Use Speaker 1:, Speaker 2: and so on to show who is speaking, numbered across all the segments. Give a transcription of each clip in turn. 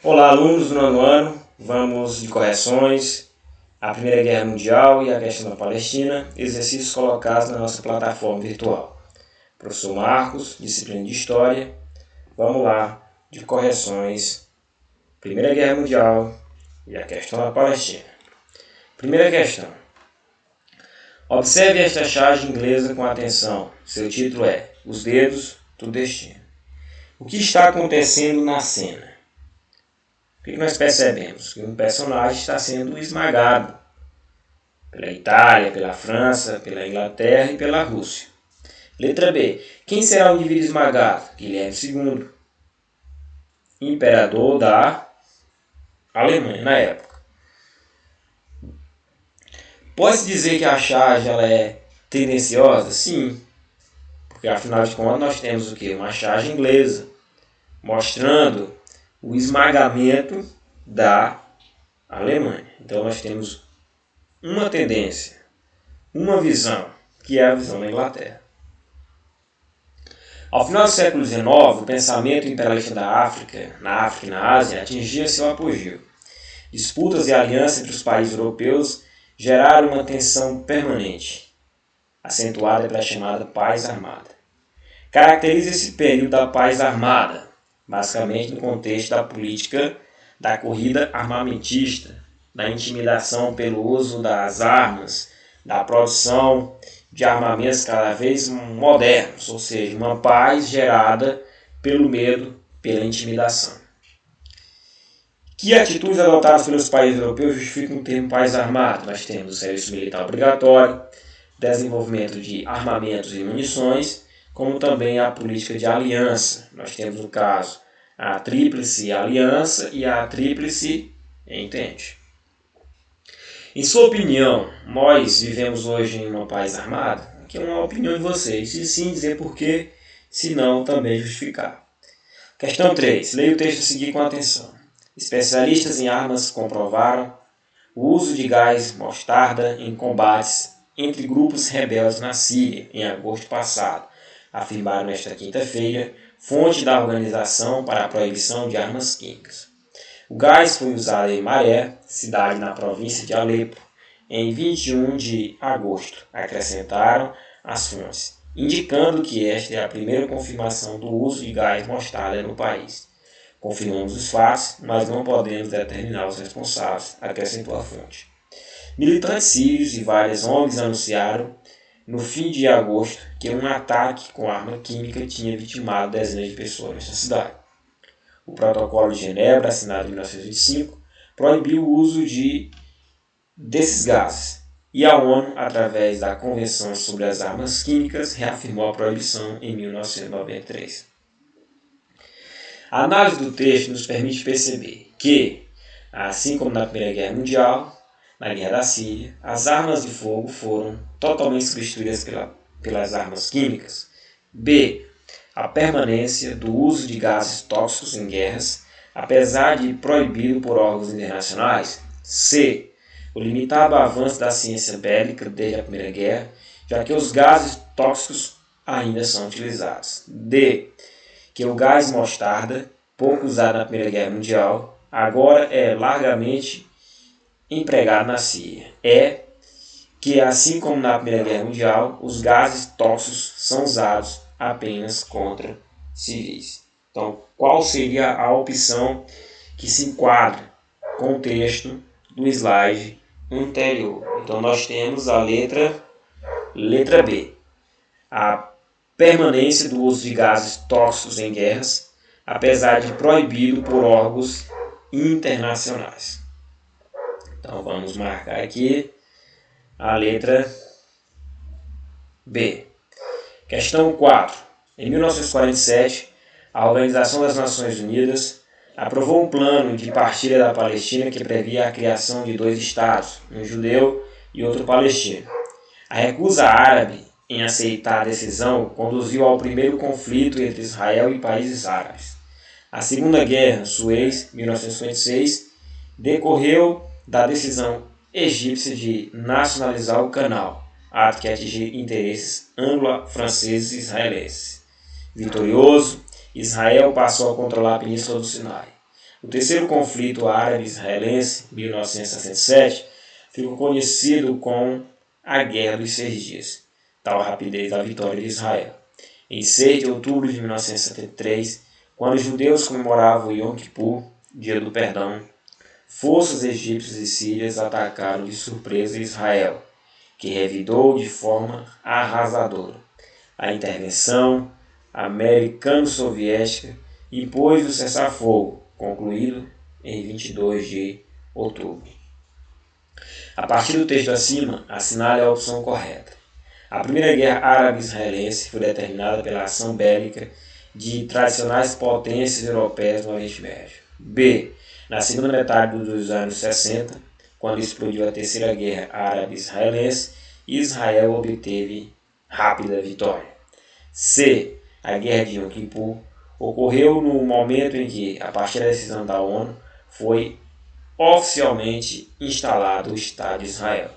Speaker 1: Olá, alunos do nono ano, vamos de correções, a Primeira Guerra Mundial e a questão da Palestina, exercícios colocados na nossa plataforma virtual. Professor Marcos, disciplina de História, vamos lá, de correções, Primeira Guerra Mundial e a questão da Palestina. Primeira questão. Observe esta charge inglesa com atenção. Seu título é Os Dedos do Destino. O que está acontecendo na cena? O que nós percebemos? Que um personagem está sendo esmagado pela Itália, pela França, pela Inglaterra e pela Rússia. Letra B. Quem será o indivíduo esmagado? Guilherme II, imperador da Alemanha na época. Pode-se dizer que a charge ela é tendenciosa? Sim, porque afinal de contas nós temos o quê? Uma charge inglesa, mostrando o esmagamento da Alemanha. Então nós temos uma tendência, uma visão, que é a visão da Inglaterra. Ao final do século XIX, o pensamento imperialista na África e na Ásia atingia seu apogeu. Disputas e alianças entre os países europeus geraram uma tensão permanente, acentuada pela chamada paz armada. Caracteriza esse período da paz armada, basicamente no contexto da política da corrida armamentista, da intimidação pelo uso das armas, da produção de armamentos cada vez modernos, ou seja, uma paz gerada pelo medo, pela intimidação. Que atitudes adotadas pelos países europeus justificam o termo paz armada? Nós temos o serviço militar obrigatório, desenvolvimento de armamentos e munições, como também a política de aliança. Nós temos, no caso, a Tríplice Aliança e a Tríplice Entente. Em sua opinião, nós vivemos hoje em uma paz armada? Aqui é uma opinião de vocês. Se sim, dizer por quê, se não, também justificar. Questão 3. Leia o texto a seguir com atenção. Especialistas em armas comprovaram o uso de gás mostarda em combates entre grupos rebeldes na Síria em agosto passado, afirmaram nesta quinta-feira fonte da Organização para a Proibição de Armas Químicas. O gás foi usado em Maré, cidade na província de Alepo, em 21 de agosto, acrescentaram as fontes, indicando que esta é a primeira confirmação do uso de gás mostarda no país. Confirmamos os fatos, mas não podemos determinar os responsáveis, acrescentou a fonte. Militantes sírios e várias ONGs anunciaram, no fim de agosto, que um ataque com arma química tinha vitimado dezenas de pessoas nesta cidade. O Protocolo de Genebra, assinado em 1925, proibiu o uso desses gases, e a ONU, através da Convenção sobre as Armas Químicas, reafirmou a proibição em 1993. A análise do texto nos permite perceber que, assim como na Primeira Guerra Mundial, na Guerra da Síria, as armas de fogo foram totalmente substituídas pelas armas químicas. B. A permanência do uso de gases tóxicos em guerras, apesar de proibido por órgãos internacionais. C. O limitado avanço da ciência bélica desde a Primeira Guerra, já que os gases tóxicos ainda são utilizados. D. Que o gás mostarda, pouco usado na Primeira Guerra Mundial, agora é largamente empregado na Síria. E. Que, assim como na Primeira Guerra Mundial, os gases tóxicos são usados apenas contra civis. Então, qual seria a opção que se enquadra com o texto do slide anterior? Então, nós temos a letra B. A permanência do uso de gases tóxicos em guerras, apesar de proibido por órgãos internacionais. Então, vamos marcar aqui a letra B. Questão 4. Em 1947, a Organização das Nações Unidas aprovou um plano de partilha da Palestina que previa a criação de 2 estados, um judeu e outro palestino. A recusa árabe em aceitar a decisão conduziu ao primeiro conflito entre Israel e países árabes. A Segunda Guerra, Suez, 1956, decorreu da decisão egípcia de nacionalizar o canal, ato que atingiu interesses anglo-franceses e israelenses. Vitorioso, Israel passou a controlar a Península do Sinai. O terceiro conflito árabe-israelense, 1967, ficou conhecido como a Guerra dos 6 Dias, tal rapidez da vitória de Israel. Em 6 de outubro de 1973, quando os judeus comemoravam o Yom Kippur, Dia do Perdão, forças egípcias e sírias atacaram de surpresa Israel, que revidou de forma arrasadora. A intervenção americano-soviética impôs o cessar-fogo, concluído em 22 de outubro. A partir do texto acima, assinale a opção correta. A Primeira Guerra Árabe-Israelense foi determinada pela ação bélica de tradicionais potências europeias no Oriente Médio. B. Na segunda metade dos anos 60, quando explodiu a Terceira Guerra Árabe-Israelense, Israel obteve rápida vitória. C. A Guerra de Yom Kippur ocorreu no momento em que, a partir da decisão da ONU, foi oficialmente instalado o Estado de Israel.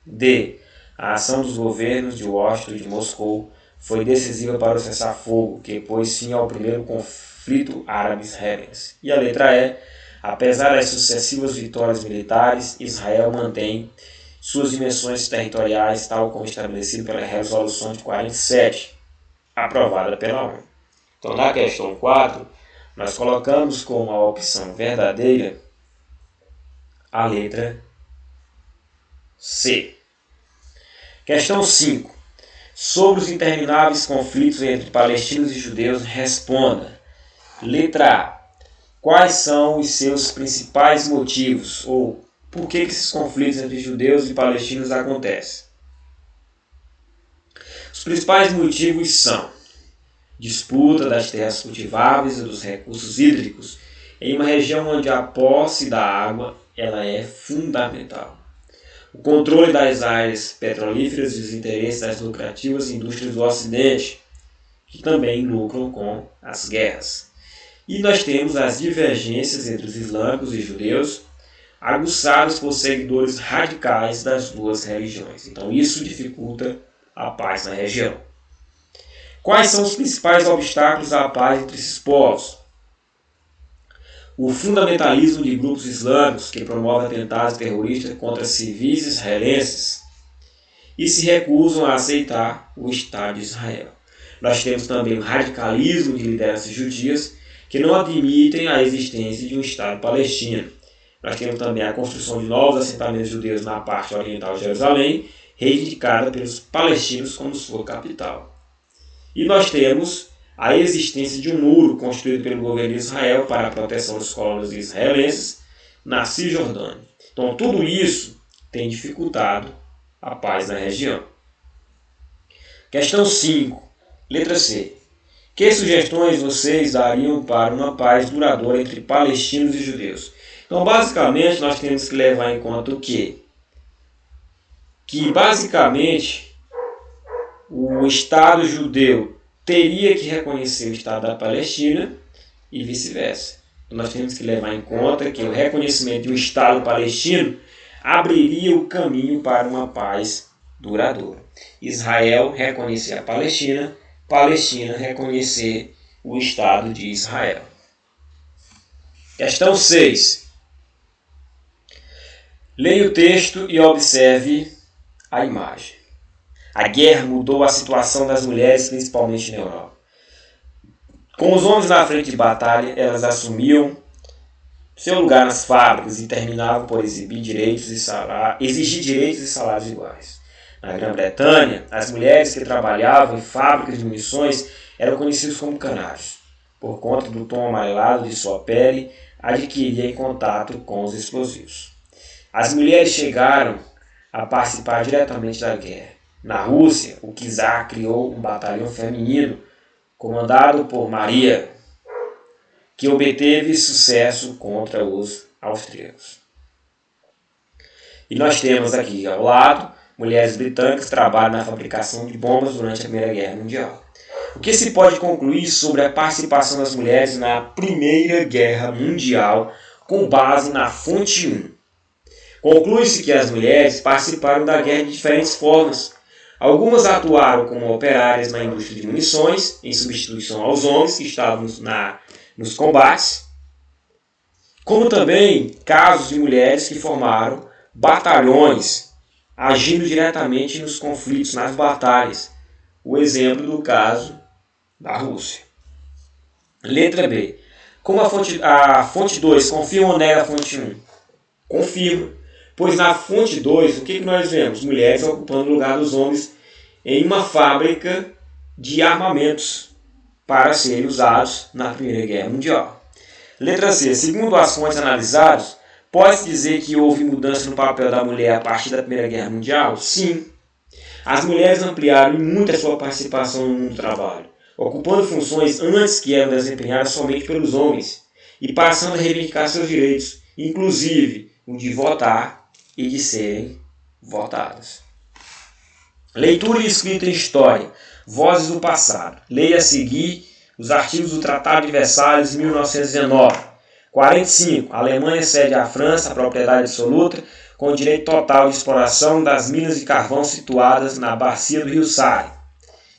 Speaker 1: D. A ação dos governos de Washington e de Moscou foi decisiva para o cessar-fogo, que pôs fim ao primeiro conflito árabe-israelense. E a letra E. Apesar das sucessivas vitórias militares, Israel mantém suas dimensões territoriais, tal como estabelecido pela Resolução de 47, aprovada pela ONU. Então, na questão 4, nós colocamos como a opção verdadeira a letra C. Questão 5. Sobre os intermináveis conflitos entre palestinos e judeus, responda. Letra A. Quais são os seus principais motivos? Ou por que esses conflitos entre judeus e palestinos acontecem? Os principais motivos são disputa das terras cultiváveis e dos recursos hídricos em uma região onde a posse da água ela é fundamental. O controle das áreas petrolíferas e os interesses das lucrativas indústrias do Ocidente, que também lucram com as guerras. E nós temos as divergências entre os islâmicos e judeus, aguçadas por seguidores radicais das duas religiões. Então isso dificulta a paz na região. Quais são os principais obstáculos à paz entre esses povos? O fundamentalismo de grupos islâmicos que promovem atentados terroristas contra civis israelenses e se recusam a aceitar o Estado de Israel. Nós temos também o radicalismo de lideranças judias que não admitem a existência de um Estado palestino. Nós temos também a construção de novos assentamentos judeus na parte oriental de Jerusalém, reivindicada pelos palestinos como sua capital. E nós temos a existência de um muro construído pelo governo de Israel para a proteção dos colonos israelenses na Cisjordânia. Então, tudo isso tem dificultado a paz na região. Questão 5, letra C. Que sugestões vocês dariam para uma paz duradoura entre palestinos e judeus? Então, basicamente, nós temos que levar em conta o quê? Que, basicamente, o Estado judeu teria que reconhecer o Estado da Palestina e vice-versa. Então, nós temos que levar em conta que o reconhecimento de um Estado palestino abriria o caminho para uma paz duradoura. Israel reconhecer a Palestina, Palestina reconhecer o Estado de Israel. Questão 6. Leia o texto e observe a imagem. A guerra mudou a situação das mulheres, principalmente na Europa. Com os homens na frente de batalha, elas assumiam seu lugar nas fábricas e terminavam por exigir direitos e salários iguais. Na Grã-Bretanha, as mulheres que trabalhavam em fábricas de munições eram conhecidas como canários, por conta do tom amarelado de sua pele adquirida em contato com os explosivos. As mulheres chegaram a participar diretamente da guerra. Na Rússia, o czar criou um batalhão feminino comandado por Maria, que obteve sucesso contra os austríacos. E nós temos aqui ao lado mulheres britânicas que trabalham na fabricação de bombas durante a Primeira Guerra Mundial. O que se pode concluir sobre a participação das mulheres na Primeira Guerra Mundial com base na fonte 1? Conclui-se que as mulheres participaram da guerra de diferentes formas. Algumas atuaram como operárias na indústria de munições, em substituição aos homens que estavam nos combates, como também casos de mulheres que formaram batalhões, agindo diretamente nos conflitos, nas batalhas. O exemplo do caso da Rússia. Letra B. Como a fonte 2 confirma ou nega a fonte 1? Confirma. Pois na fonte 2, o que nós vemos? Mulheres ocupando o lugar dos homens em uma fábrica de armamentos para serem usados na Primeira Guerra Mundial. Letra C. Segundo as fontes analisadas, pode-se dizer que houve mudança no papel da mulher a partir da Primeira Guerra Mundial? Sim. As mulheres ampliaram muito a sua participação no mundo do trabalho, ocupando funções antes que eram desempenhadas somente pelos homens e passando a reivindicar seus direitos, inclusive o de votar e de serem votadas. Leitura e escrita em História. Vozes do passado. Leia a seguir os artigos do Tratado de Versalhes de 1919. 45. A Alemanha cede à França a propriedade absoluta com direito total de exploração das minas de carvão situadas na bacia do rio Sari.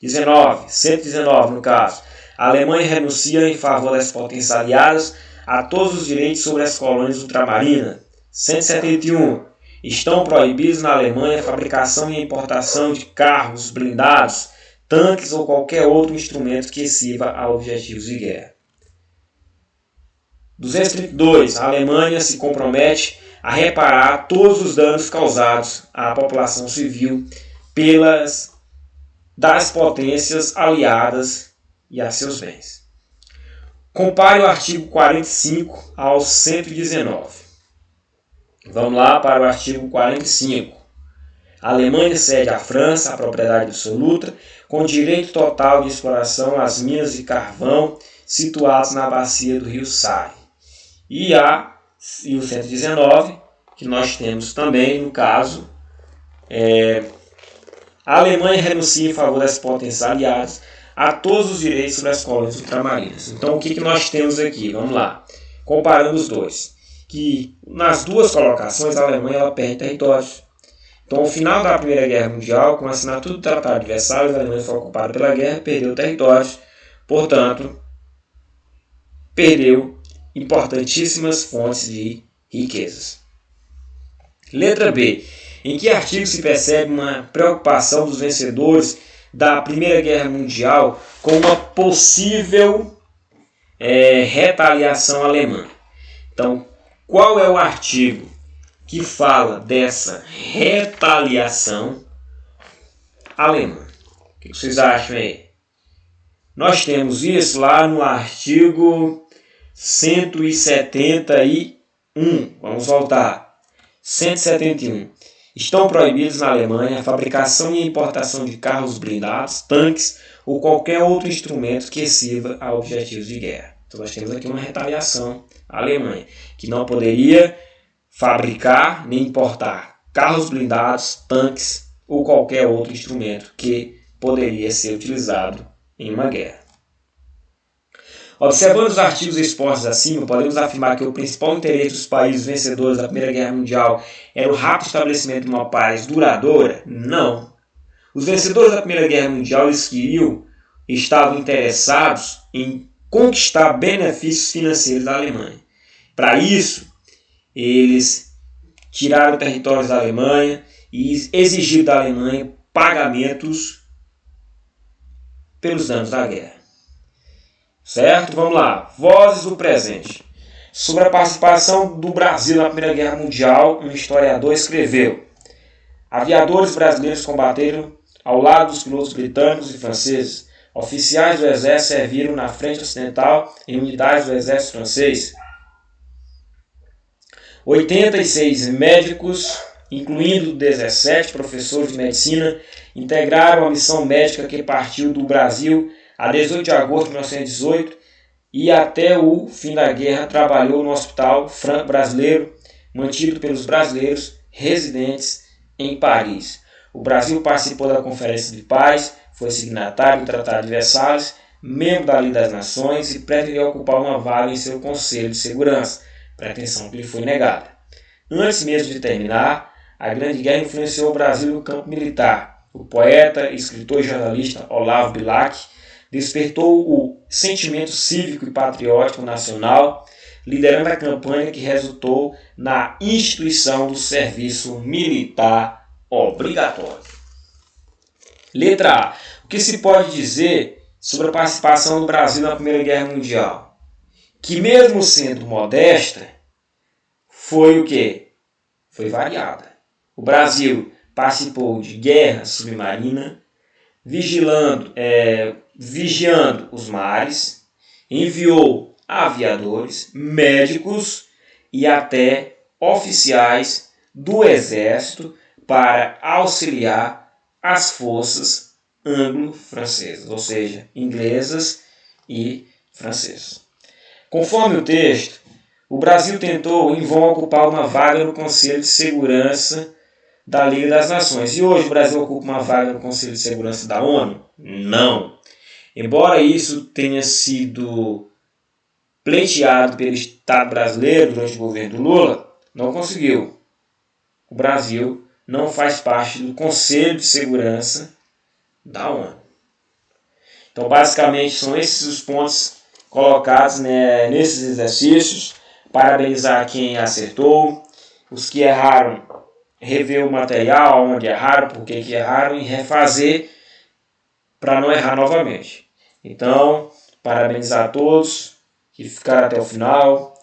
Speaker 1: 119 no caso. A Alemanha renuncia em favor das potências aliadas a todos os direitos sobre as colônias ultramarinas. 171. Estão proibidos na Alemanha a fabricação e a importação de carros blindados, tanques ou qualquer outro instrumento que sirva a objetivos de guerra. 232. A Alemanha se compromete a reparar todos os danos causados à população civil das potências aliadas e a seus bens. Compare o artigo 45 ao 119. Vamos lá para o artigo 45. A Alemanha cede à França a propriedade absoluta com direito total de exploração às minas de carvão situadas na bacia do rio Sari. E o 119, que nós temos também, no caso, a Alemanha renuncia em favor das potências aliadas a todos os direitos sobre as colônias ultramarinas. Então, o que nós temos aqui? Vamos lá, comparando os dois. Que nas duas colocações a Alemanha ela perde territórios. Então, ao final da Primeira Guerra Mundial, com a assinatura do Tratado de Versalhes, a Alemanha foi ocupada pela guerra, perdeu territórios, portanto, perdeu importantíssimas fontes de riquezas. Letra B. Em que artigo se percebe uma preocupação dos vencedores da Primeira Guerra Mundial com uma possível retaliação alemã? Então, qual é o artigo que fala dessa retaliação alemã? O que vocês acham aí? Nós temos isso lá no artigo 171. Vamos voltar. 171. Estão proibidos na Alemanha a fabricação e a importação de carros blindados, tanques ou qualquer outro instrumento que sirva a objetivos de guerra. Então nós temos aqui uma retaliação à Alemanha, que não poderia fabricar nem importar carros blindados, tanques ou qualquer outro instrumento que poderia ser utilizado em uma guerra. Observando os artigos expostos acima, podemos afirmar que o principal interesse dos países vencedores da Primeira Guerra Mundial era o rápido estabelecimento de uma paz duradoura? Não. Os vencedores da Primeira Guerra Mundial estavam interessados em conquistar benefícios financeiros da Alemanha. Para isso, eles tiraram territórios da Alemanha e exigiram da Alemanha pagamentos pelos danos da guerra. Certo? Vamos lá. Vozes do presente. Sobre a participação do Brasil na Primeira Guerra Mundial, um historiador escreveu: aviadores brasileiros combateram ao lado dos pilotos britânicos e franceses. Oficiais do exército serviram na frente ocidental em unidades do exército francês. 86 médicos, incluindo 17 professores de medicina, integraram a missão médica que partiu do Brasil a 18 de agosto de 1918 e até o fim da guerra trabalhou no Hospital Franco-Brasileiro, mantido pelos brasileiros residentes em Paris. O Brasil participou da Conferência de Paz, foi signatário do Tratado de Versalhes, membro da Liga das Nações e pretendeu ocupar uma vaga em seu Conselho de Segurança, pretensão que lhe foi negada. Antes mesmo de terminar, a Grande Guerra influenciou o Brasil no campo militar. O poeta, escritor e jornalista Olavo Bilac despertou o sentimento cívico e patriótico nacional, liderando a campanha que resultou na instituição do serviço militar obrigatório. Letra A. O que se pode dizer sobre a participação do Brasil na Primeira Guerra Mundial? Que mesmo sendo modesta, foi o quê? Foi variada. O Brasil participou de guerra submarina, vigiando os mares, enviou aviadores, médicos e até oficiais do exército para auxiliar as forças anglo-francesas, ou seja, inglesas e francesas. Conforme o texto, o Brasil tentou em vão ocupar uma vaga no Conselho de Segurança da Liga das Nações. E hoje o Brasil ocupa uma vaga no Conselho de Segurança da ONU? Não. Embora isso tenha sido pleiteado pelo Estado brasileiro durante o governo Lula, não conseguiu. O Brasil não faz parte do Conselho de Segurança da ONU. Então, basicamente, são esses os pontos colocados nesses exercícios. Parabenizar quem acertou. Os que erraram, rever o material, onde erraram, por que erraram, e refazer para não errar novamente. Então, parabenizar a todos que ficaram até o final,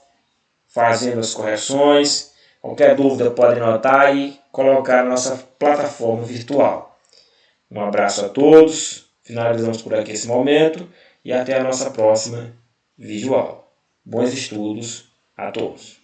Speaker 1: fazendo as correções. Qualquer dúvida pode anotar e colocar na nossa plataforma virtual. Um abraço a todos, finalizamos por aqui esse momento e até a nossa próxima videoaula. Bons estudos a todos!